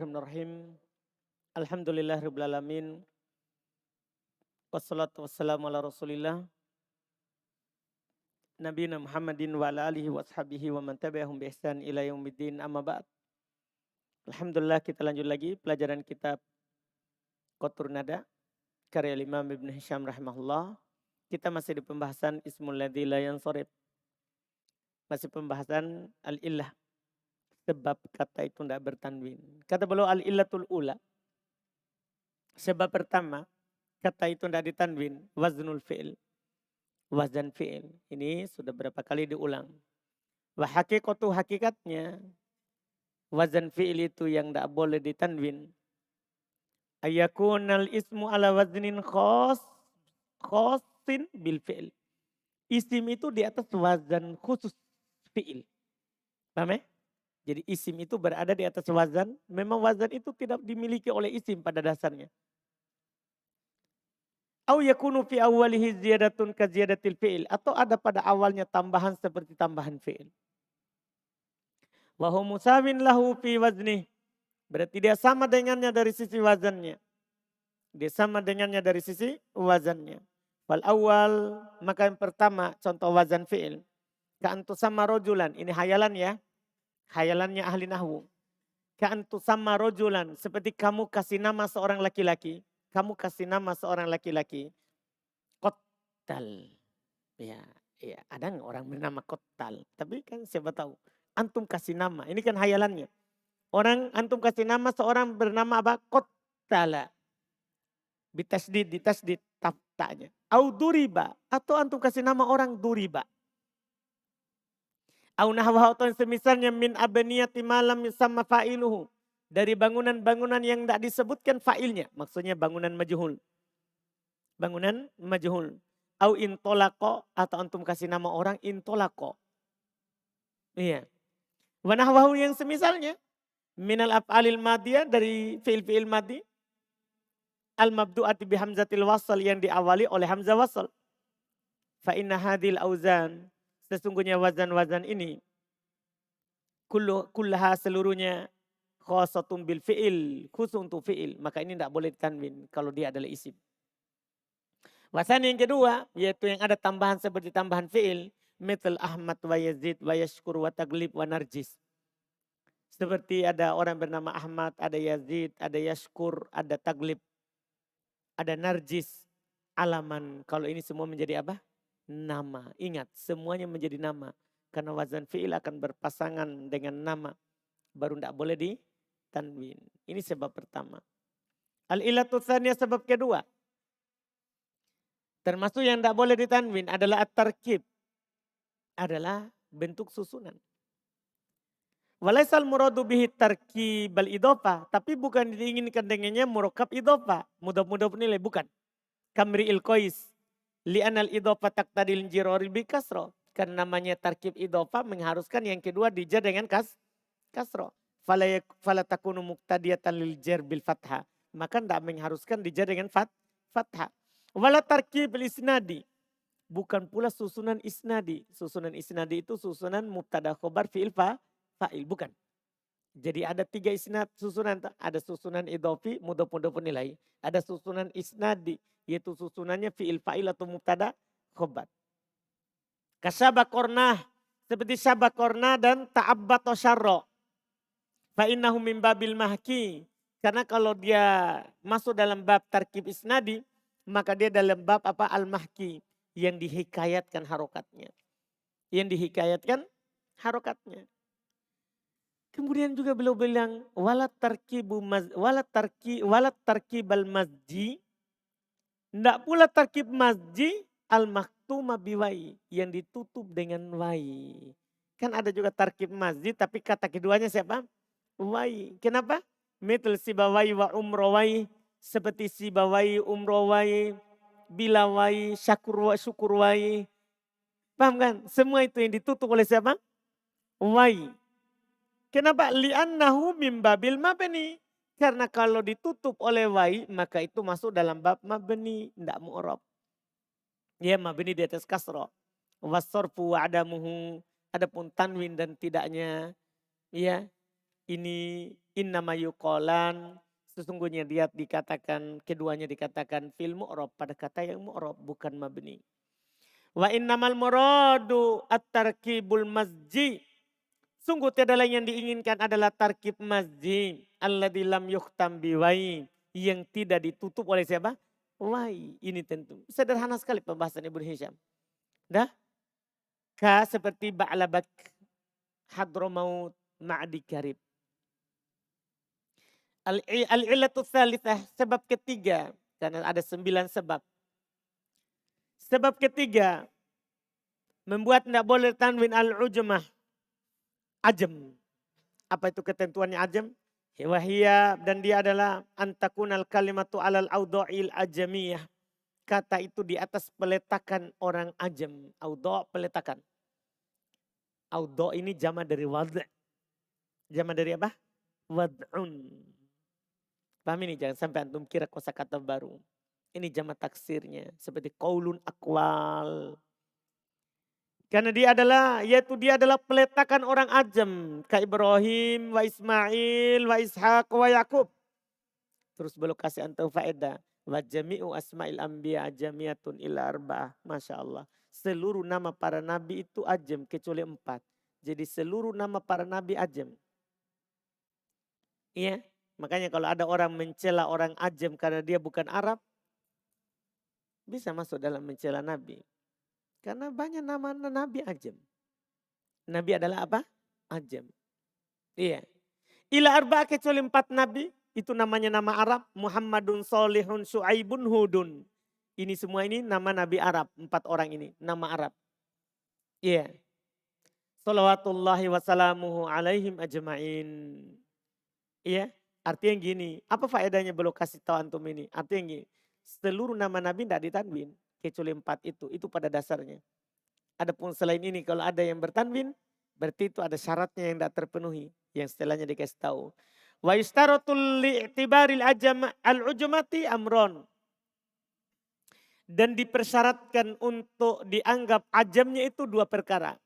Bismillahirrahmanirrahim. Alhamdulillahirabbil alamin. Wassalatu wassalamu ala Rasulillah nabiyina Muhammadin wa ala alihi washabihi wa man tabi'ahum bi ihsan ila yaumiddin amma ba'd. Alhamdulillah kita lanjut lagi pelajaran kitab Qatrun Nada karya Imam Ibn Hisham rahimahullah. Kita masih di pembahasan ismul ladzi la yansharif. Masih pembahasan al-illah. Sebab kata itu tidak bertanwin. Kata beliau al-illatul ula. Sebab pertama kata itu tidak ditanwin, waznul fi'il. Wazan fi'il. Ini sudah berapa kali diulang. Wa hakikatu hakikatnya. Wazan fi'il itu yang tidak boleh ditanwin. Ayakunal ismu ala waznin khosin bil fi'il. Isim itu di atas wazan khusus fi'il. Paham ya? Jadi isim itu berada di atas wazan. Memang wazan itu tidak dimiliki oleh isim pada dasarnya. Au yakunu fi awwalihi ziyadatun ka ziyadatil fi'il. Atau ada pada awalnya tambahan seperti tambahan fi'il. Wa huwa musawin lahu fi wazni. Berarti dia sama dengannya dari sisi wazannya. Dia sama dengannya dari sisi wazannya. Wal awal, maka yang pertama contoh wazan fi'il. Ka'antu sama rojulan. Ini hayalan ya. Hayalannya ahli nahwu. Ka'antu sama rojulan. Seperti kamu kasih nama seorang laki-laki. Kamu kasih nama seorang laki-laki. Kottal. Ya, ada nggak orang bernama Kottal? Tapi kan siapa tahu. Antum kasih nama. Ini kan hayalannya. Orang antum kasih nama seorang bernama apa? Kottala. Ditasdid taftanya. Au duriba. Atau antum kasih nama orang duriba. Au nahwahu atau semisalnya min abaniyati malam sama fa'iluhu. Dari bangunan-bangunan yang tidak disebutkan fa'ilnya. Maksudnya bangunan majhul. Bangunan majhul. Au intolako atau antum kasih nama orang intolako. Iya. Wa nahwahu yang semisalnya. Minal af'alil madiyah dari fi'il madi. Al-mabdu'ati bihamzatil wasal yang diawali oleh hamzah wasal. Fa inna hadhil auzan. Sesungguhnya wazan-wazan ini. Kullaha seluruhnya. Khosatun bil fi'il. Khusus untuk fi'il. Maka ini tidak boleh ditanwin kalau dia adalah isim. Wazan yang kedua. Yaitu yang ada tambahan seperti tambahan fi'il. Mithal Ahmad wa Yazid wa Yashkur wa Taglib wa Narjis. Seperti ada orang bernama Ahmad, ada Yazid, ada Yashkur, ada Taglib, ada Narjis, alaman. Kalau ini semua menjadi apa? Nama. Ingat, semuanya menjadi nama. Karena wazan fi'il akan berpasangan dengan nama. Baru tidak boleh ditanwin. Ini sebab pertama. Al-ilatu tsaniyah sebab kedua. Termasuk yang tidak boleh ditanwin adalah at-tarkib. Adalah bentuk susunan. Walaisal muradu bihi tarkibal idhofah. Tapi bukan diinginkan dengannya murokab idhofah. Mudah-mudah nilai, bukan. Kamri'il qais. Li'anal idhofah taqtadil jirori bikasro. Karena namanya tarkib idhofah mengharuskan yang kedua dijar dengan kasro. Fala takunu muqtadiyatan lil jar bil fathah. Maka tidak mengharuskan dijar dengan fathah. Wala tarkib isnadi. Bukan pula susunan isnadi. Susunan isnadi itu susunan mubtada khobar fi'il fa'il, bukan. Jadi ada 3 isnad susunan. Ada susunan idhofi, mudah-mudah nilai. Ada susunan isnadi, yaitu susunannya fi'il fa'il atau mubtada khobar. Kasyabakornah, seperti syabakornah dan ta'abbato syarro. Fa'innahu min babil mahki. Karena kalau dia masuk dalam bab tarkib isnadi, maka dia dalam bab apa? Al-mahki. Yang dihikayatkan harokatnya. Yang dihikayatkan harokatnya. Kemudian juga beliau bilang walat tarkibal masji. Tidak pula tarkib masji al-maktuma biwai. Yang ditutup dengan wai. Kan ada juga tarkib masji tapi kata keduanya siapa? Wai. Kenapa? Mithl sibawai wa umrawai. Seperti sibawai, umrawai, bilawai, syukurwai. Paham kan? Semua itu yang ditutup oleh siapa? Wai. Kenapa? Li'annahu mim babil mabni. Karena kalau ditutup oleh wai, maka itu masuk dalam bab mabni. Tidak mu'rab. Ya, mabni di atas kasro. Wassorfu wa'adamuhu. Adapun tanwin dan tidaknya. Ya, ini innama yuqalan, sesungguhnya dia dikatakan, keduanya dikatakan fil mu'rab, pada kata yang mu'rab bukan mabni. Wa innamal muradu at-tarkibul masji. Sungguh tiada lain yang diinginkan adalah tarkib masji. Alladzi lam yukhtam biwai. Yang tidak ditutup oleh siapa? Wai. Ini tentu. Sederhana sekali pembahasan Ibnu Hisham. Dah? Ka seperti ba'labak hadramaut ma'di karib. Al-illatu tsalitsah, sebab ketiga. Karena ada 9 sebab. Sebab ketiga, membuat tidak boleh tanwin al-ujmah. Ajem. Apa itu ketentuannya ajem? Wahia, dan dia adalah antakunal kalimatu alal audha'il ajamiyah. Kata itu di atas peletakan orang ajem. Audha' peletakan. Audha' ini jama dari wad'. Jama dari apa? Wad'un. Paham ini? Jangan sampai antum kira kosakata baru. Ini jama taksirnya. Seperti qaulun aqwal. Karena dia adalah peletakan orang ajam. Ka Ibrahim, wa Ismail, wa Ishaq, wa Yakub. Terus belum kasih antum faedah. Wa jami'u asma'il anbiya ajamiyatun ila arba'ah. Masya Allah. Seluruh nama para nabi itu ajam kecuali 4. Jadi seluruh nama para nabi ajam. Iya. Makanya kalau ada orang mencela orang ajam karena dia bukan Arab. Bisa masuk dalam mencela nabi. Karena banyak nama nabi ajam. Nabi adalah apa? Ajam. Iya. Ila arba'ah kecuali 4 nabi. Itu namanya nama Arab. Muhammadun Solihun Su'aibun Hudun. Ini semua ini nama nabi Arab. 4 orang ini nama Arab. Iya. Salawatullahi wassalamuhu alaihim ajma'in. Iya. Artinya gini. Apa faedahnya belum kasih tahu antum ini? Artinya gini. Seluruh nama nabi tidak ditanwin. Kecuali 4 itu. Itu pada dasarnya. Adapun selain ini kalau ada yang bertanwin, berarti itu ada syaratnya yang tidak terpenuhi. Yang setelahnya dikasih tahu. Wa yustaratul li'tibaril al-ujmati amron. Dan dipersyaratkan untuk dianggap ajamnya itu 2 perkara.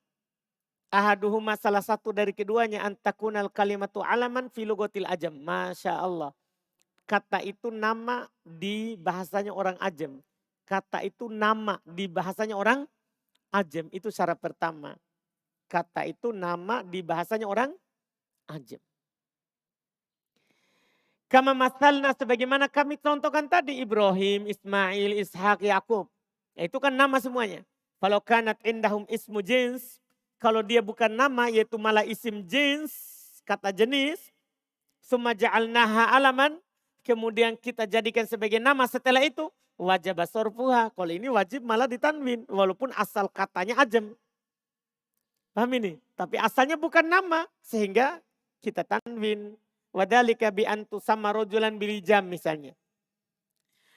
Ahaduhuma, salah satu dari keduanya, antakunal kalimatu alaman fi lugatil ajam. Masya Allah. Kata itu nama di bahasanya orang ajam. Kata itu nama di bahasanya orang ajam. Itu syarat pertama. Kata itu nama di bahasanya orang ajam. Kama masalna, sebagaimana kami contohkan tadi, Ibrahim, Ismail, Ishak, Yakub. Itu kan nama semuanya. Kalau kanat indahum ismu jins, kalau dia bukan nama yaitu malah isim jins, kata jenis. Summa ja'alnaha alaman, kemudian kita jadikan sebagai nama setelah itu. Wajib sorfuha, kalau ini wajib malah ditanwin. Walaupun asal katanya ajam. Paham ini? Tapi asalnya bukan nama, sehingga kita tanwin. Wadhalika bi antu sama rojulan bilijam misalnya.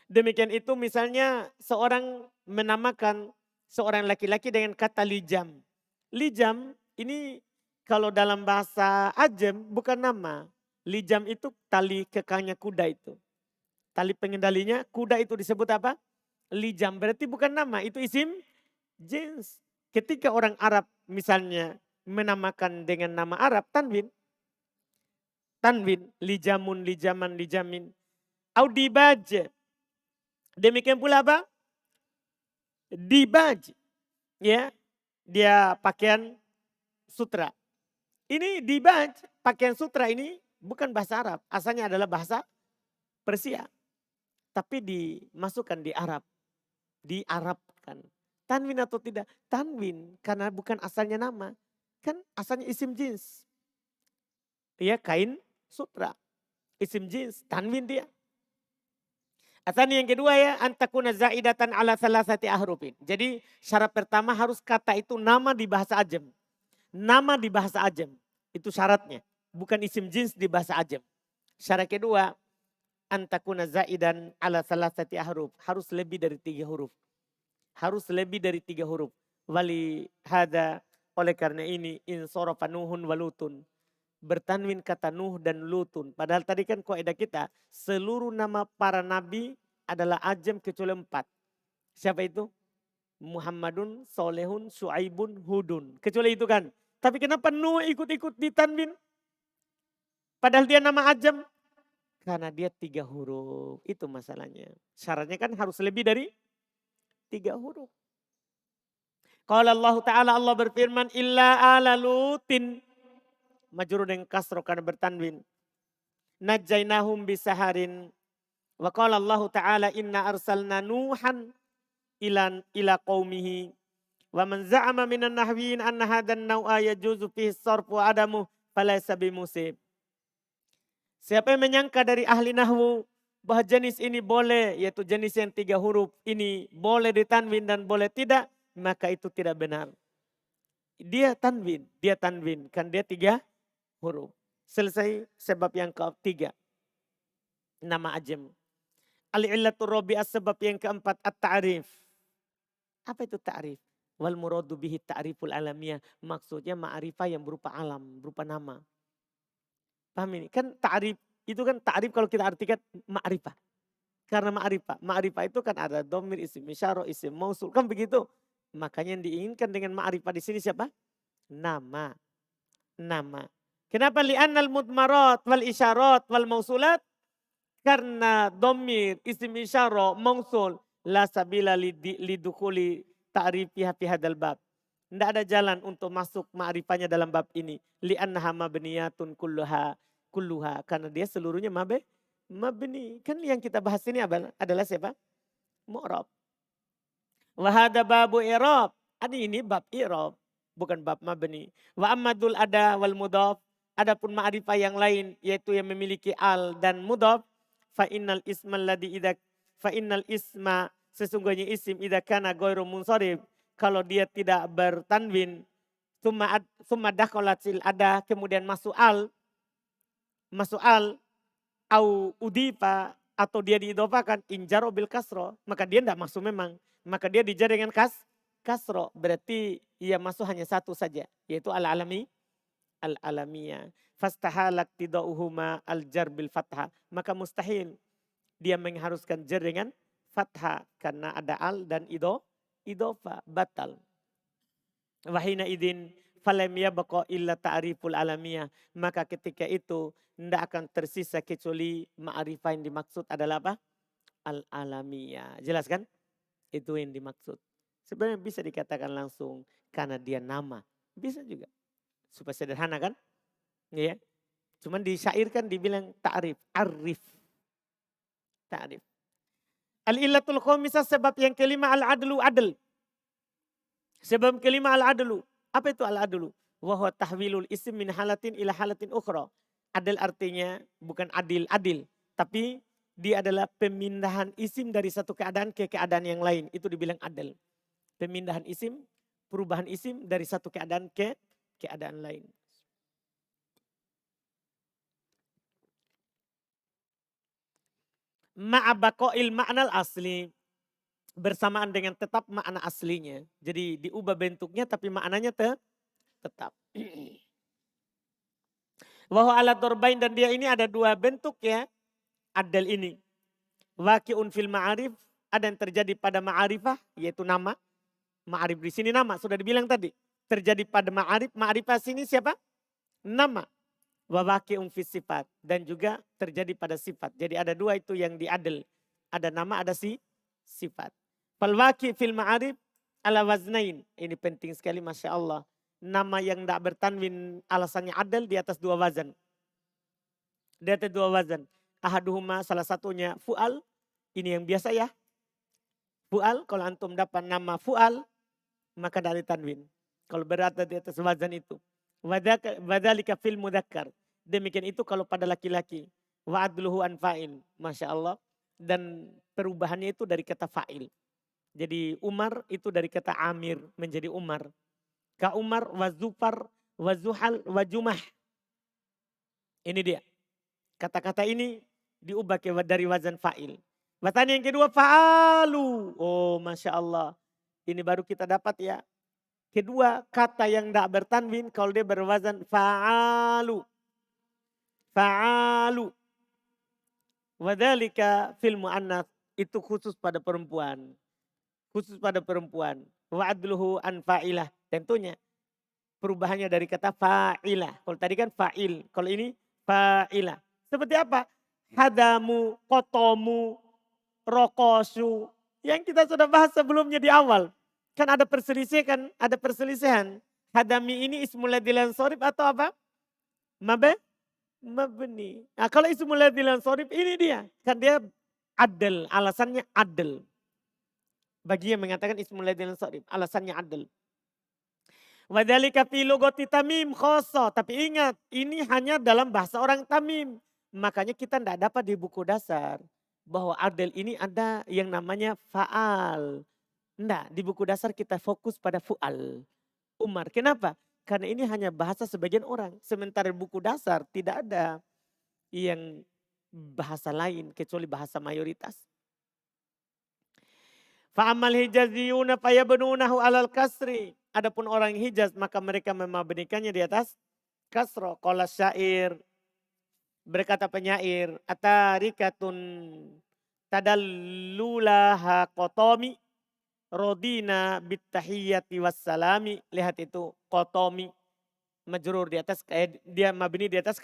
Demikian itu misalnya seorang menamakan seorang laki-laki dengan kata lijam. Lijam ini kalau dalam bahasa ajam bukan nama. Lijam itu tali kekangnya kuda itu. Tali pengendalinya kuda itu disebut apa? Lijam, berarti bukan nama, itu isim jins. Ketika orang Arab misalnya menamakan dengan nama Arab, tanwin. Tanwin, lijamun, lijaman, lijamin. Audibaj. Demikian pula apa? Dibaj. Ya, dia pakaian sutra. Ini dibaj, pakaian sutra ini bukan bahasa Arab. Asalnya adalah bahasa Persia. Tapi dimasukkan di Arab. Diarabkan. Tanwin atau tidak? Tanwin karena bukan asalnya nama. Kan asalnya isim jins. Ya, kain sutra. Isim jins, tanwin dia. Asal yang kedua ya, antakuna zaidatan ala salasati ahrufin. Jadi syarat pertama harus kata itu nama di bahasa ajam. Nama di bahasa ajam. Itu syaratnya. Bukan isim jins di bahasa ajam. Syarat kedua, antakuna zaidan ala salasati ahruf. Harus lebih dari 3 huruf. Harus lebih dari 3 huruf. Wali hada, oleh karena ini, insorofa nuhun walutun. Bertanwin kata Nuh dan Lutun. Padahal tadi kan kaidah kita, seluruh nama para nabi adalah ajam kecuali 4. Siapa itu? Muhammadun, Solehun, Su'aibun, Hudun. Kecuali itu kan. Tapi kenapa Nuh ikut-ikut ditanwin? Padahal dia nama ajam. Karena dia 3 huruf. Itu masalahnya. Syaratnya kan harus lebih dari 3 huruf. Qala Allah Ta'ala, Allah berfirman, illa ala lutin. Majrur dengan kasro karena bertanwin. Najjainahum bisaharin. Wa qala Allah Ta'ala, inna arsalna nuhan ila qaumihi. Wa man za'ama minan nahwiin anna hadan naw'a yajuzu fihi sarfu adamu falaysa bimusib. Siapa yang menyangka dari ahli nahwu bahwa jenis ini boleh, yaitu jenis yang 3 huruf ini boleh ditanwin dan boleh tidak, maka itu tidak benar. Dia tanwin, kan dia 3 huruf. Selesai sebab yang ketiga. Nama ajam. Al-illatur rabi'ah, sebab yang keempat at-ta'rif. Apa itu ta'rif? Wal muradu bihi ta'riful alamiyah. Maksudnya ma'rifah yang berupa alam, berupa nama. Paham ini? Kan ta'rif, itu kan ta'rif kalau kita artikan ma'rifah. Karena ma'rifah itu kan ada dhamir, isim isyarah, isim mausul, kan begitu. Makanya yang diinginkan dengan ma'rifah di sini siapa? Nama. Kenapa li'annal mudmarat wal isyarat wal mausulat? Karena dhamir, isim isyarah, mausul la sabila lidukhuli ta'rifiha fi hadzal bab. Tidak ada jalan untuk masuk ma'rifahnya dalam bab ini. Li'annaha mabniyatun kulluha. Karena dia seluruhnya mabni. Kan yang kita bahas ini adalah siapa? Mu'rab. Wahada babu i'rab. Ini bab i'rab. Bukan bab mabni. Wa ammadul ada wal mudhaf. Adapun ma'rifah yang lain, yaitu yang memiliki al dan mudhaf. Fa'innal isma, sesungguhnya isim idza kana ghairu munsharif, kalau dia tidak bertanwin, summa dakhalatil ada, kemudian masuk al au udifa, atau dia diidofakan injaro bil kasro, maka dia tidak masuk memang, maka dia dijar dengan kasro, berarti ia masuk hanya satu saja, yaitu al-alamiyah. Fastahalak tidauhuma al-jar bil fathah, maka mustahil dia mengharuskan jar dengan fathah karena ada al dan idofa, batal. Wahina idin falam yabqa illa ta'riful alamiyah, maka ketika itu tidak akan tersisa kecuali ma'rifah yang dimaksud adalah apa? Al-alamiyah. Jelas kan? Itu yang dimaksud. Sebenarnya bisa dikatakan langsung karena dia nama. Bisa juga. Supaya sederhana kan? Ya. Cuman disyairkan dibilang ta'rif, arif. Ta'rif. Al-illatul khamisah, sebab yang kelima al-adlu, adl. Sebab kelima al-adlu. Apa itu al-adlu? Wa huwa tahwilul isim min halatin ila halatin ukhra. Adl artinya bukan adil, tapi dia adalah pemindahan isim dari satu keadaan ke keadaan yang lain. Itu dibilang adl. Pemindahan isim, perubahan isim dari satu keadaan ke keadaan lain. Ma'abaqo'il ma'nal asli. Bersamaan dengan tetap makna aslinya. Jadi diubah bentuknya tapi maknanya tetap. Wahwa ala dorbain, dan dia ini ada 2 bentuk ya. Adal ini. Waqi'un fil ma'arif. Ada yang terjadi pada ma'arifah, yaitu nama. Ma'arif di sini nama, sudah dibilang tadi. Terjadi pada ma'arif. Ma'arifah sini siapa? Nama. Wa waqi'un fis sifat. Dan juga terjadi pada sifat. Jadi ada 2 itu yang diadil. Ada nama, ada sifat. Fal waqi' fil ma'arif ala waznain. Ini penting sekali, Masya Allah. Nama yang tidak bertanwin alasannya adil di atas 2 wazan. Di atas 2 wazan. Ahaduhuma, salah satunya fu'al. Ini yang biasa ya. Fu'al, kalau antum dapat nama fu'al, maka dari tanwin. Kalau berada di atas wazan itu. Wadhalika fil mudzakkar. Demikian itu kalau pada laki-laki. Wa'adluhu an fa'il. Masya Allah. Dan perubahannya itu dari kata fa'il. Jadi Umar itu dari kata Amir menjadi Umar. Ka Umar wa Zufar wa Zuhal wa Jumah. Ini dia. Kata-kata ini diubah dari wazan fa'il. Wazan yang kedua fa'alu. Oh Masya Allah. Ini baru kita dapat ya. Kedua kata yang tidak bertanwin kalau dia berwazan fa'alu. Fa'alu. Wadhalika fil mu'annats. Itu khusus pada perempuan. Khusus pada perempuan. Wa'adluhu an fa'ilah. Tentunya perubahannya dari kata fa'ilah. Kalau tadi kan fa'il. Kalau ini fa'ila. Seperti apa? Hadamu, kotomu, rokosu. Yang kita sudah bahas sebelumnya di awal. Kan ada perselisihan. Hadami ini ismul ladzi sorib atau apa? Mabni. Nah kalau ismul ladzi sorib ini dia. Kan dia adil, alasannya adil. Bagi yang mengatakan ismul ladzi sorib, alasannya adil. Wadzalika fi lugati Tamim khoso. Tapi ingat, ini hanya dalam bahasa orang Tamim. Makanya kita tidak dapat di buku dasar. Bahwa adil ini ada yang namanya fa'al. Tidak, di buku dasar kita fokus pada fu'al. Umar, kenapa? Karena ini hanya bahasa sebagian orang. Sementara buku dasar tidak ada yang bahasa lain kecuali bahasa mayoritas. Fa'amal hijaziyuna fayabnunahu alal kasri. Adapun orang Hijaz maka mereka memabnikannya di atas kasro. Qala syair, berkata penyair, atarikatun tadallulaha qotomi rodina bittahiyyati wassalami. Lihat itu qotomi majrur di atas, dia mabni di atas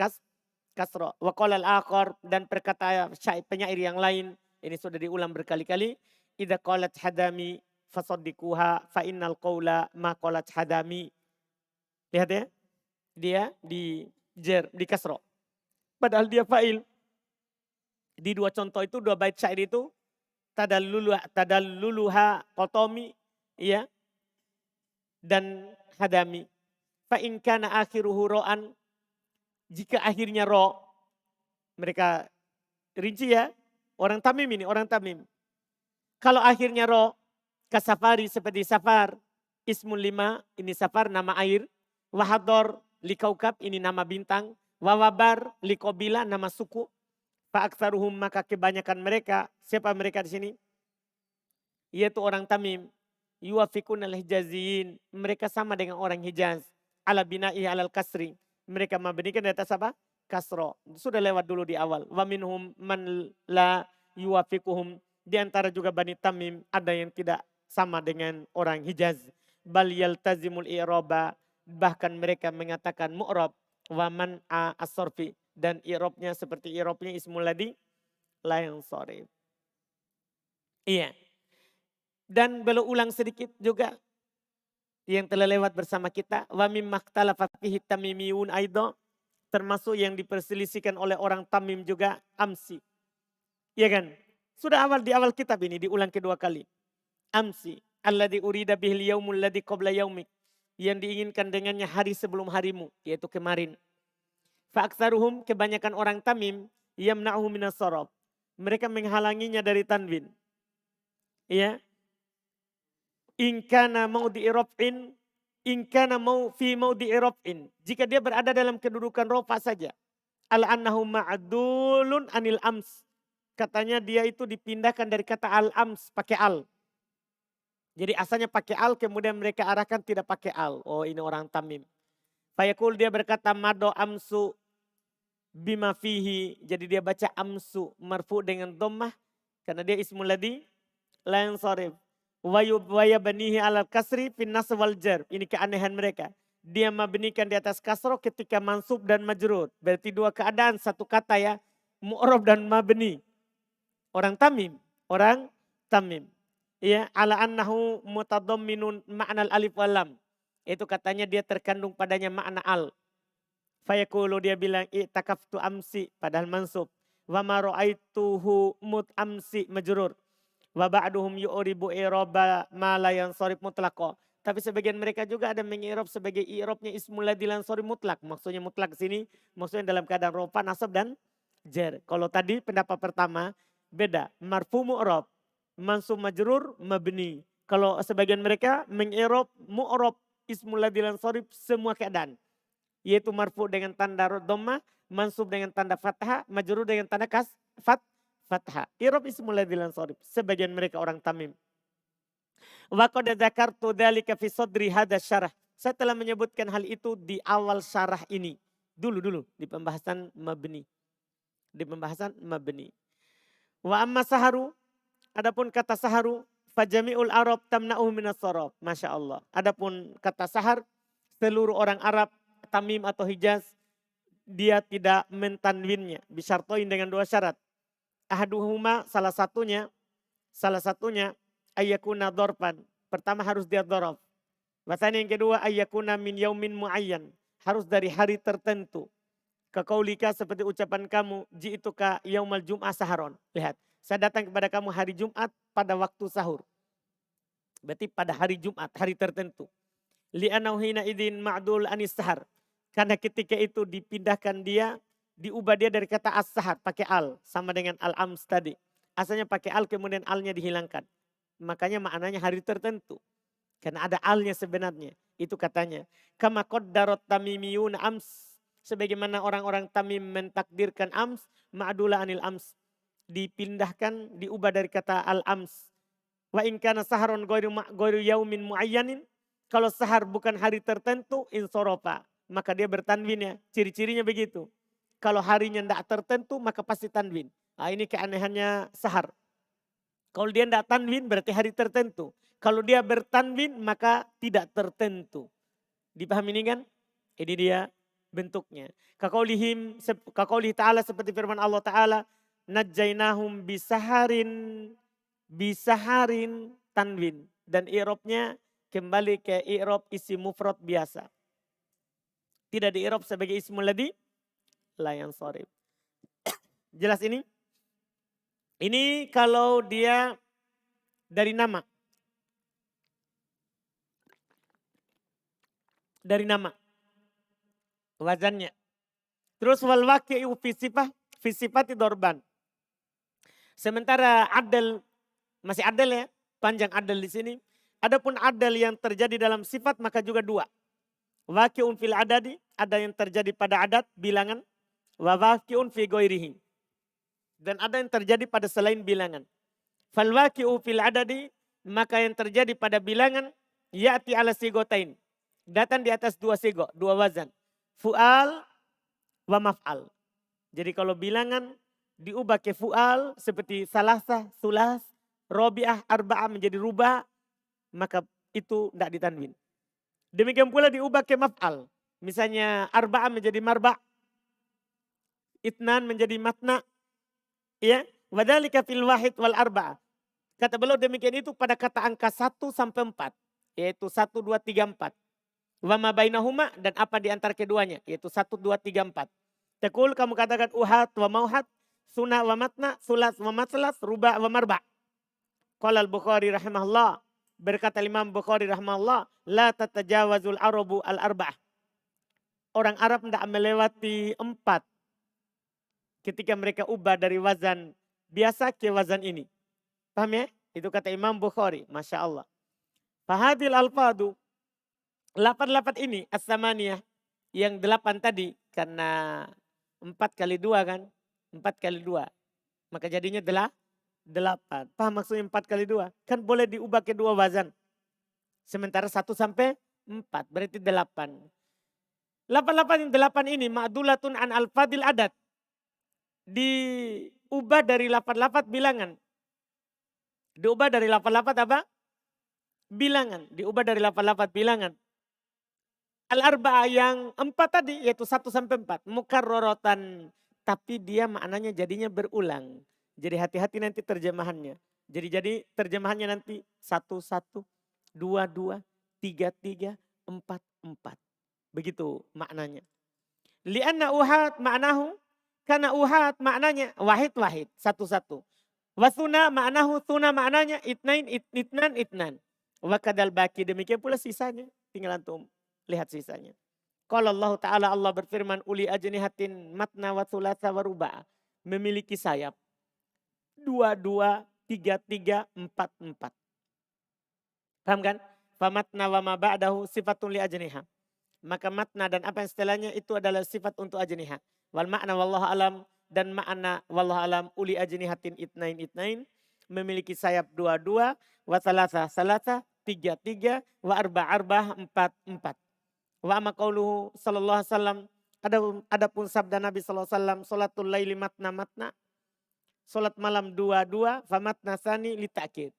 kasro. Wa qala al-akhar, dan perkata syair penyair yang lain, ini sudah diulang berkali-kali. Idza qalat hadami fasaddikuha fa innal qawla ma qalat hadami. Lihat ya. Dia di kasro. Padahal dia fa'il. Di dua contoh itu, dua bait syair itu tadalluluha qotomi ya dan hadami. Fa in kana akhiruhu ro'an, jika akhirnya ro, mereka rinci ya, orang Tamim ini, orang Tamim. Kalau akhirnya ro, kasafari seperti safar, ismul lima, ini safar nama air, wahador likaukab, ini nama bintang, wawabar likobila, nama suku, fa'aktsaruhum, maka kebanyakan mereka, siapa mereka di sini? Yaitu orang Tamim, yuwafikun al-hijaziyin, mereka sama dengan orang Hijaz, ala bina'i alal kasri, mereka mabnikan di atas apa? Kasro, sudah lewat dulu di awal. Wa minhum man la yuwafikuhum, di antara juga Bani Tamim ada yang tidak sama dengan orang Hijaz. Bal yaltazimul i'raba, bahkan mereka mengatakan mu'rab wa man as-sarfi, dan i'rabnya seperti i'rabnya ismul ladzi la yansharif. Iya. Dan belum ulang sedikit juga yang telah lewat bersama kita, wa mimma ikhtalafa fihi tamimiyun aidan, termasuk yang diperselisihkan oleh orang Tamim juga amsi. Iya kan? Sudah di awal kitab ini diulang kedua kali. Amsi, alladzi urida bihil yaumul ladzi qabla yaumik, yang diinginkan dengannya hari sebelum harimu, yaitu kemarin. Fa aktsaruhum, kebanyakan orang Tamim, yamna'uhu minas saraf, mereka menghalanginya dari tanwin. Ya. In kana maudi irafin, in kana mau fi maudi irafin, jika dia berada dalam kedudukan rofa saja. Al annahu ma'dulun anil ams, katanya dia itu dipindahkan dari kata al-ams pakai al. Jadi asalnya pakai al, kemudian mereka arahkan tidak pakai al. Oh ini orang Tamim. Fayaqul, dia berkata mado amsu bima fihi. Jadi dia baca amsu marfu dengan dhammah karena dia ismul ladzi la yansharif. Wa yabnihi alal kasri fin nasb wal jar. Ini keanehan mereka. Dia mabnikan di atas kasroh ketika mansub dan majrur. Berarti dua keadaan, satu kata ya, mu'rab dan mabni. Orang Tamim, Ya, ala annahu mutadamminun ma'nal alif wal lam. Itu katanya dia terkandung padanya makna al. Fayaqulu, dia bilang i'takaftu amsi, padahal mansub. Wa ma ra'aituhu mut amsi majrur. Wa ba'duhum yu'ribu i'raba ma la yansharif mutlaqo. Tapi sebagian mereka juga ada mengi'rab sebagai i'rabnya ismul ladzi la yansharif mutlak. Maksudnya mutlak sini maksudnya dalam keadaan rofa, nasab dan jar. Kalau tadi pendapat pertama beda, marfu mu'rab, mansub majrur mabni. Kalau sebagian mereka mengi'rab mu'rab ismul ladzi la yansharif semua keadaan. Yaitu marfu dengan tanda dhammah, mansub dengan tanda fathah, majrur dengan tanda fathah. I'rab ismul ladzi la yansharif. Sebagian mereka orang Tamim. Wa qad dzakartu dzalika fi sadri hadza syarah. Saya telah menyebutkan hal itu di awal syarah ini. Dulu di pembahasan mabni. Wa amma saharu, adapun kata saharu, fajami'ul Arab tamna'uhu minas saraf. Masya Allah. Adapun kata sahar, seluruh orang Arab, Tamim atau Hijaz, dia tidak mentanwinnya. Bisyartoin dengan dua syarat. Ahaduhuma salah satunya ayyakuna dorpan. Pertama harus dia dorof. Bahasanya yang kedua ayyakuna min yaumin muayyan. Harus dari hari tertentu. Kekaulika seperti ucapan kamu, ji'ituka yaumal jum'ah saharon. Lihat, saya datang kepada kamu hari Jumat pada waktu sahur. Berarti pada hari Jumat, hari tertentu. Li'anau hina idin ma'dul anis sahar. Karena ketika itu dipindahkan dia, diubah dia dari kata as-sahar, pakai al. Sama dengan al-ams tadi. Asalnya pakai al, kemudian alnya dihilangkan. Makanya maknanya hari tertentu. Karena ada alnya sebenarnya. Itu katanya. Kama qaddarot tamimiyun ams. Sebagaimana orang-orang Tamim mentakdirkan ams, ma'adula anil ams. Dipindahkan, diubah dari kata al-ams. Wa in kana saharon goyru yaumin muayyanin. Kalau sahar bukan hari tertentu, insorofa. Maka dia bertanwin ya. Ciri-cirinya begitu. Kalau harinya tidak tertentu, maka pasti tanwin. Nah, ini keanehannya sahar. Kalau dia tidak tanwin, berarti hari tertentu. Kalau dia bertanwin, maka tidak tertentu. Dipahami ini kan? Ini dia bentuknya. Kaqaulihi ta'ala seperti firman Allah Ta'ala. Najjainahum bisaharin tanwin. Dan i'robnya kembali ke i'rob isi mufrad biasa. Tidak di i'rob sebagai ismul ladzi la yansharif. Jelas ini? Ini kalau dia dari nama. Dari nama. Wazannya. Terus wal waqi'u fi sifati dorban. Sementara adal, masih adal ya, panjang adal di sini. Adapun adal yang terjadi dalam sifat maka juga dua. Waqi'un fil adadi, ada yang terjadi pada adat, bilangan. Wa waqi'un fi ghairihi. Dan ada yang terjadi pada selain bilangan. Fal waqi'u fil adadi, maka yang terjadi pada bilangan, ya'ti ala sigotain. Datang di atas dua sigo, dua wazan. Fu'al wa maf'al. Jadi kalau bilangan diubah ke fu'al seperti salasah, sulas, robi'ah, arba'ah menjadi rubah, maka itu tidak ditanwin. Demikian pula diubah ke maf'al. Misalnya arba'ah menjadi marba', itnan menjadi matna, ya, wadhalika fil wahid wal arba'ah. Kata beliau demikian itu pada kata angka 1 sampai 4, yaitu 1, 2, 3, 4. Wa ma bainahuma dan apa di antara keduanya, yaitu 1, 2, 3, 4. Tekul kamu katakan uhat wa mauhat, sunah wa matna, sulas wa matlas, ruba wa marba'. Qala al-Bukhari rahimahullah, berkata Imam Bukhari rahimahullah, la tatajawazul arabu al-arba'ah. Orang Arab tidak melewati 4 ketika mereka ubah dari wazan biasa ke wazan ini. Paham ya? Itu kata Imam Bukhari, Masya Allah. Fahadil alfadu, 8 ini as-samaniyah, yang 8 tadi, karena 4 kali 2 kan, 4 kali 2. Maka jadinya 8. Paham maksudnya 4 kali 2? Kan boleh diubah ke 2 wazan. Sementara 1 sampai 4, berarti 8. 8 yang 8 ini ma'dulatun an al-fadil adat. Diubah dari 8 bilangan. Diubah dari 8 apa? Bilangan. Diubah dari 8 bilangan. Al-arba'ah yang 4 tadi yaitu 1 sampai 4. Mukarrorotan. Tapi dia maknanya jadinya berulang. Jadi hati-hati nanti terjemahannya. Jadi terjemahannya nanti 1, 1, 2, 2, 3, 3, 4, 4. Begitu maknanya. Lianna uhat maknahu. Karena uhat maknanya wahid, 1, 1. Wasuna maknahu, suna maknanya itnain, itnan. Wakadal baki, demikian pula sisanya. Tinggal antum lihat sisanya. Kalau Allah Ta'ala, Allah berfirman, uli ajnihatin matna wa thulatha wa ruba'. Memiliki sayap. 2, 2, 3, 3, 4, 4. Paham kan? Famatna wa ma ba'dahu sifatun li ajniha. Maka matna dan apa yang setelahnya itu adalah sifat untuk ajniha. Wal makna wallahu alam, dan makna wallahu alam uli ajnihatin itnain. Memiliki sayap 2, 2, wa thalatha, 3, 3, wa arba', 4, 4. Wa amma qauluhu sallallahu alaihi wasallam, adapun sabda Nabi sallallahu alaihi wasallam, salatul laili matna. Salat malam 2, 2, fa matna tsani li ta'kid.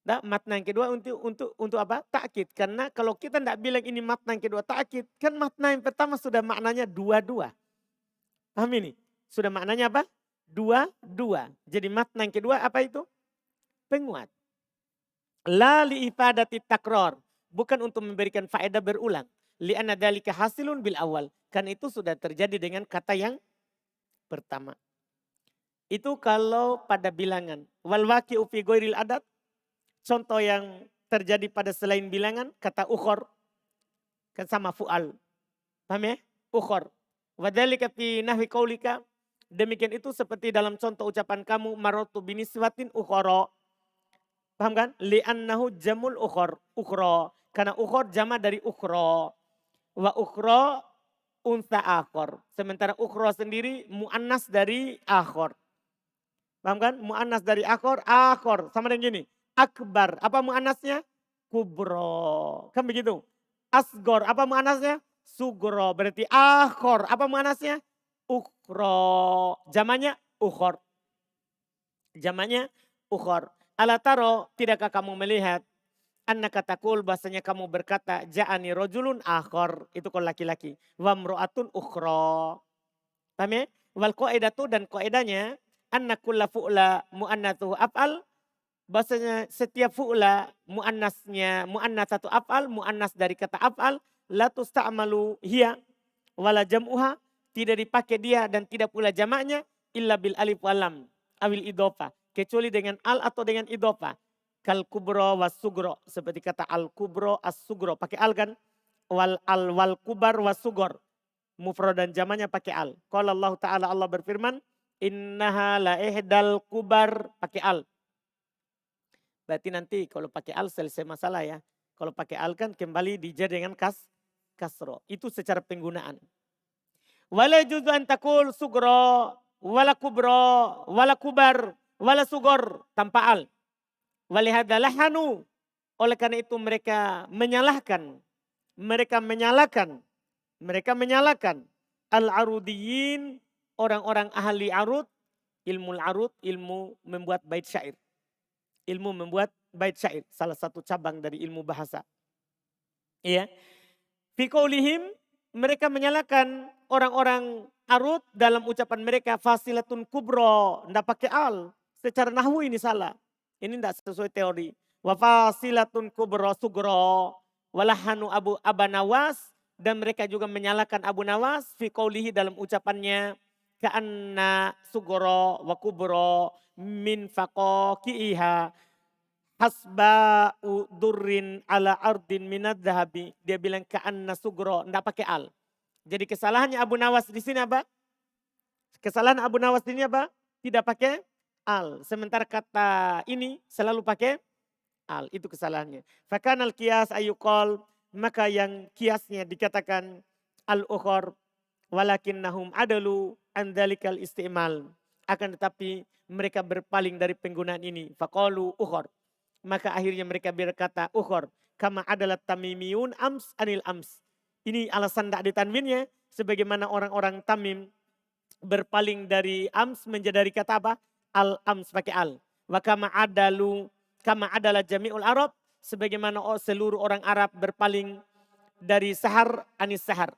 Nah, matna yang kedua untuk apa? Ta'kid. Karena kalau kita tidak bilang ini matna yang kedua ta'kid, kan matna yang pertama sudah maknanya 2, 2. Paham ini? Sudah maknanya apa? Dua. Jadi makna yang kedua apa itu? Penguat. La li ifadati takror. Bukan untuk memberikan faedah berulang. Li'anna dalika hasilun bil awal. Kan itu sudah terjadi dengan kata yang pertama. Itu kalau pada bilangan. Wal waqi'u fi ghairil adat. Contoh yang terjadi pada selain bilangan. Kata ukhor. Kan sama fu'al. Paham ya? Ukhor. Wadhalika fi nahwi qaulika. Demikian itu seperti dalam contoh ucapan kamu. Marotu biniswatin ukhoro. Paham kan? Li'annahu jamul ukhro. Karena ukhor jama dari ukhro. Wa ukhro unsa akhor. Sementara ukhro sendiri mu'annas dari akhor. Paham kan? Mu'annas dari akhor. Sama dengan gini. Akbar. Apa mu'annasnya? Kubro. Kan begitu. Asgor. Apa mu'annasnya? Sugro. Berarti akhor. Apa mu'annasnya? Ukhro. Jamanya ukhor. Jamanya ukhor. Ala taro, tidakkah kamu melihat? Anna katakul, bahasanya kamu berkata, ja'ani rojulun akhor. Itu kalau laki-laki. Wa mru'atun ukhro. Paham ya? Wal qaidatu, dan qaidanya, anna kulla fu'la mu'annathuhu af'al. Bahasanya setiap fu'la mu'annasnya, mu'annasatu af'al, mu'annas dari kata af'al. La tusta'malu hiya wala jam'uha. Tidak dipakai dia dan tidak pula jamaknya. Illa bil alif walam awil idofa. Kecuali dengan al atau dengan idofa. Kal kubro was sugro. Seperti kata al kubro as sugro. Pakai al kan. Wal kubar was sugor. Mufrad dan jamannya pakai al. Qala Allah Ta'ala, Allah berfirman. Innaha la ihdal kubar. Pakai al. Berarti nanti kalau pakai al selesai masalah ya. Kalau pakai al kan kembali dijar dengan kasro. Itu secara penggunaan. Wala juzu an takul sugro. Wala kubro. Wala kubar. Wala sugor tanpa al. Walihadalahanu. Oleh karena itu mereka menyalahkan. Mereka menyalahkan. Al-arudiyin. Orang-orang ahli arud. Ilmu membuat bait syair. Ilmu membuat bait syair. Salah satu cabang dari ilmu bahasa. Iya. Fi qaulihim. Mereka menyalahkan orang-orang arud dalam ucapan mereka. Fasilatun kubro. Tidak pakai al. Secara nahwu ini salah. Ini tidak sesuai teori. Wa fasilatun kubro sugro. Walahanu Abu Nawas. Dan mereka juga menyalahkan Abu Nawas. Fi qawlihi dalam ucapannya. Ka'anna sugro wa kubro min faqoki'iha. Hasba'u durrin ala ardin minad dhahabi. Dia bilang ka'anna sugro. Tidak pakai al. Jadi kesalahannya Abu Nawas di sini apa? Kesalahan Abu Nawas di sini apa? Tidak pakai al. Sementara kata ini selalu pakai al. Itu kesalahannya. Fakanal kias ayuqol. Maka yang kiasnya dikatakan al-ukhor. Walakinnahum adalu andalikal istimal. Akan tetapi mereka berpaling dari penggunaan ini. Faqalu ukhor. Maka akhirnya mereka berkata ukhor. Kama adalah tamimiyun ams anil ams. Ini alasan tidak ditanwinnya. Sebagaimana orang-orang tamim berpaling dari ams menjadi dari kata apa? Al-ams pakai al. Wa kama adalah jami'ul Arab. Sebagaimana seluruh orang Arab berpaling dari sahar anis sahar.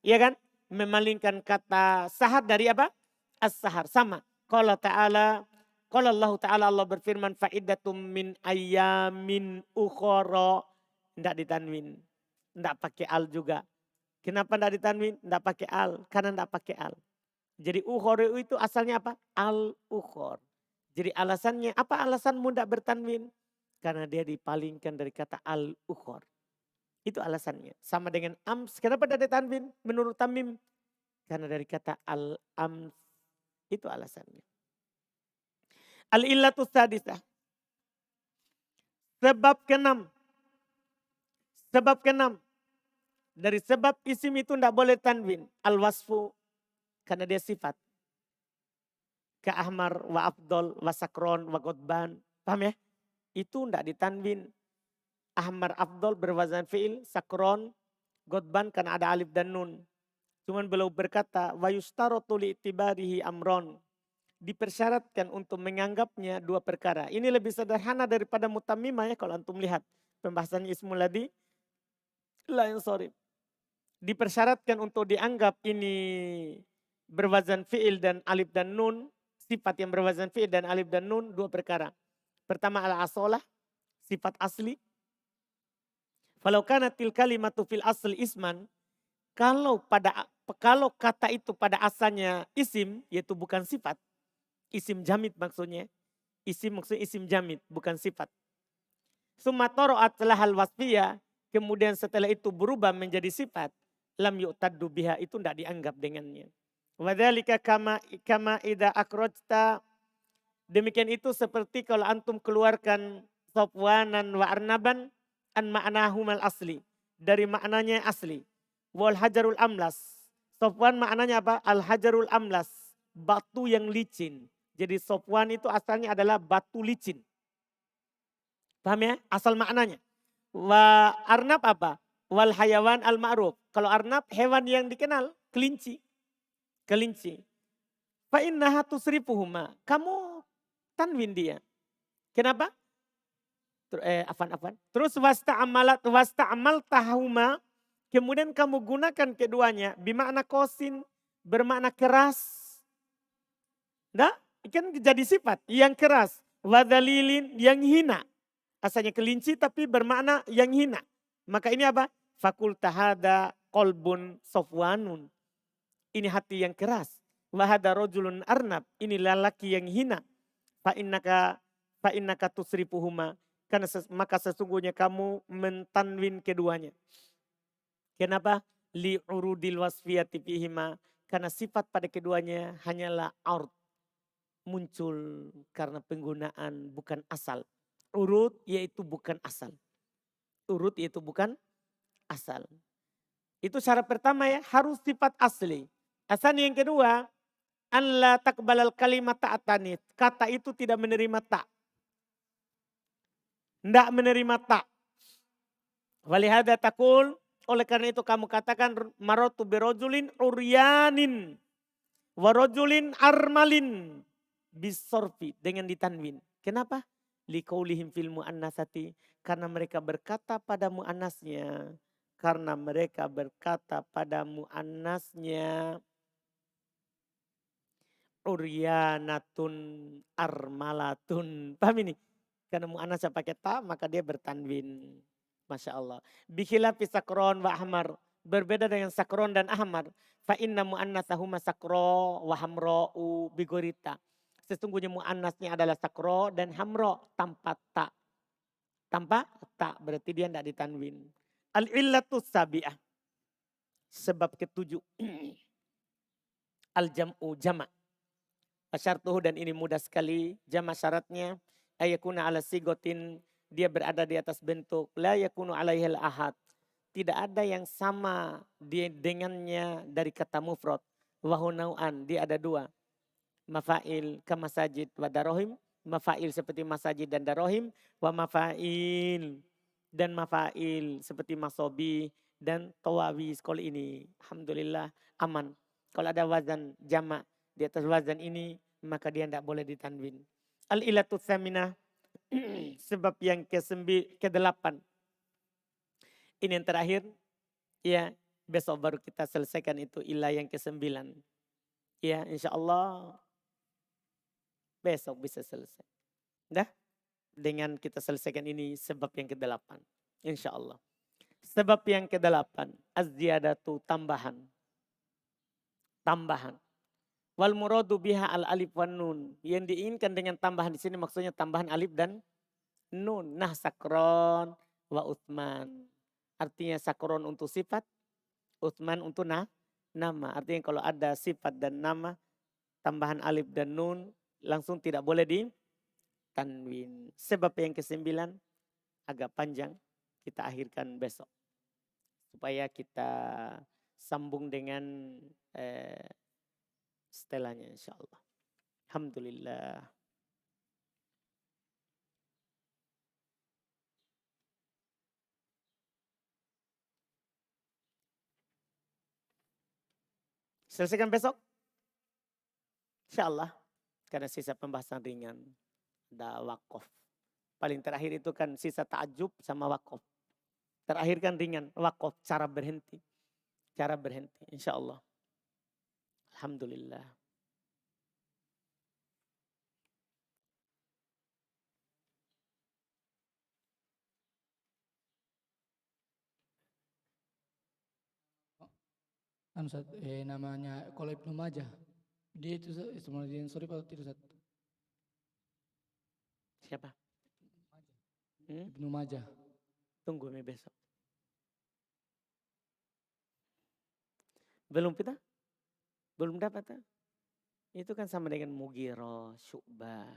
Iya kan? Memalingkan kata sahar dari apa? As-sahar. Sama. Qala ta'ala. Qala Allah Ta'ala, Allah berfirman. Fa'idatum min ayyamin ukhara. Tidak ditanwin. Tidak pakai al juga. Kenapa tidak ditanwin? Tidak pakai al. Karena tidak pakai al. Jadi ukhor itu asalnya apa? Al-ukhor. Jadi alasannya, apa alasanmu tidak bertanwin? Karena dia dipalingkan dari kata al-ukhor. Itu alasannya. Sama dengan ams. Kenapa tidak ditanwin? Menurut Tamim. Karena dari kata al-ams. Itu alasannya. Al-illatus sadisah. Sebab keenam. Dari sebab isim itu tidak boleh tanwin. Al-wasfu. Karena dia sifat. Ka ahmar wa afdol wa sakron wa godban. Paham ya? Itu tidak ditanwin. Ahmar afdol berwazan fi'il. Sakron, godban karena ada alif dan nun. Cuman beliau berkata. Wa yustarotu li'tibarihi amron. Dipersyaratkan untuk menganggapnya dua perkara. Ini lebih sederhana daripada mutammimah ya. Kalau antum lihat pembahasannya ismul ladzi. Lain sorry. Dipersyaratkan untuk dianggap ini berwazan fi'il dan alif dan nun, sifat yang berwazan fi'il dan alif dan nun, dua perkara. Pertama al-asolah, sifat asli. Falau kanatil kalimatu fil asli isman, kalau kata itu pada asalnya isim, yaitu bukan sifat, isim jamid maksudnya, isim jamid, bukan sifat. Sumatoro'at lahal wasfiyah, kemudian setelah itu berubah menjadi sifat, lam yu'taddu biha, itu tidak dianggap dengannya. Wadhalika kama ida akrojta, demikian itu seperti kalau antum keluarkan sofwanan wa arnaban an ma'nahumal asli, dari maknanya asli. Wal hajarul amlas, sofwan maknanya apa? Al hajarul amlas, batu yang licin. Jadi sofwan itu asalnya adalah batu licin. Paham ya? Asal maknanya. Wa arnab apa? Wal hayawan al ma'ruf. Kalau arnab hewan yang dikenal, kelinci. Kelinci. Fa innaha tusrifuhuma. Kamu tanwin dia. Kenapa? Afan. Terus wasta'amal tahuma. Kemudian kamu gunakan keduanya. Bimakna kosin. Bermakna keras. Nah, kan jadi sifat. Yang keras. Wadhalilin yang hina. Asalnya kelinci tapi bermakna yang hina. Maka ini apa? Fakultahada kolbun sofwanun. Ini hati yang keras. Wahada rojulun arnab. Ini lelaki yang hina. Fa'innaka tusrifuhuma. Karena maka sesungguhnya kamu mentanwin keduanya. Kenapa? Li'urudil wasfiyati fihima. Karena sifat pada keduanya hanyalah aurt. Muncul karena penggunaan bukan asal. Urut yaitu bukan asal. Urut yaitu bukan asal. Itu syarat pertama ya, harus sifat asli. Asal yang kedua, an la takbalal kalimat ta'atanit. Kata itu tidak menerima tak. Tidak menerima tak. Walihada takul, oleh karena itu kamu katakan marotu birojulin uryanin. Warojulin armalin. Bisorfi, dengan ditanwin. Kenapa? Liqaulihim fil muannasati, karena mereka berkata pada muannasnya, uryanatun armalatun. Paham ini? Karena muannasnya pakai ta maka dia bertanwin. Masya Allah. Bikhilafi sakron wa ahmar, berbeda dengan sakron dan ahmar. Fa inna muannasahuma sakro wa hamro'u bigorita. Sesungguhnya muannasnya adalah sakro dan hamro tanpa tak. Tanpa tak berarti dia tidak ditanwin. Al-illatus sabi'ah. Sebab ketujuh. Al-jam'u jama'. Asyartuhu, dan ini mudah sekali. Jama' syaratnya. Ayakuna ala sigotin. Dia berada di atas bentuk. La yakunu alaihil ahad. Tidak ada yang sama dengannya dari kata mufrad. Wahunau'an. Dia ada dua. Mafail ka masajid wa darohim. Mafail seperti masajid dan darohim. Wa mafail dan mafail seperti masobi dan tawawi. Kalau ini alhamdulillah aman. Kalau ada wazan jama' di atas wazan ini maka dia tidak boleh ditanwin. Al-ilatu tsaminah, sebab yang ke-8. Ini yang terakhir. Ya, besok baru kita selesaikan itu ilah yang ke-9. Ya, insya Allah besok bisa selesai. Dah? Dengan kita selesaikan ini sebab yang ke-8. Insya Allah. Sebab yang ke-8. Az-ziyadatu, tambahan. Tambahan. Wal muradu biha al alif wan nun. Yang diinginkan dengan tambahan di sini maksudnya tambahan alif dan nun. Nah sakron wa uthman. Artinya sakron untuk sifat. Uthman untuk nama. Artinya kalau ada sifat dan nama. Tambahan alif dan nun. Langsung tidak boleh ditanwin. Sebab yang ke-9 agak panjang. Kita akhirkan besok. Supaya kita sambung dengan setelahnya insya Allah. Alhamdulillah. Selesaikan besok? Insya Allah. Karena sisa pembahasan ringan. Ada wakaf. Paling terakhir itu kan sisa ta'ajub sama wakaf. Terakhir kan ringan. Wakaf, cara berhenti. Cara berhenti. Insya Allah. Alhamdulillah. Ustaz, namanya kalau Ibnu Majah. Dia itu Ismail Sorry atau tidak Ustaz? Siapa? Ibnu Majah. Tunggu nih besok. Belum kita? Belum dapat ya? Itu kan sama dengan Mughirah, Syu'bah.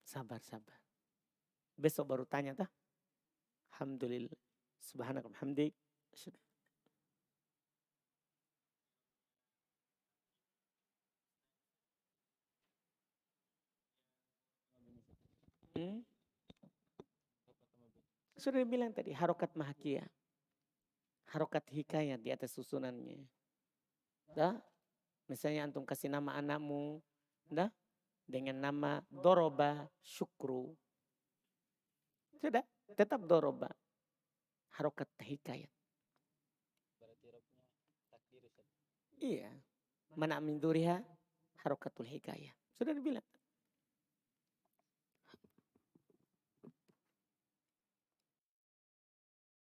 Sabar. Besok baru tanya tah. Alhamdulillah. Subhanaka hamdik. Sudah bilang tadi harokat mahakiyah. Harokat hikayat di atas susunannya. Dah? Misalnya antum kasih nama anakmu, dah? Dengan nama Doroba Syukru. Sudah, tetap Doroba. Harokat hikayat. Iya. Mana min duriha harokatul hikayah. Sudah dibilang.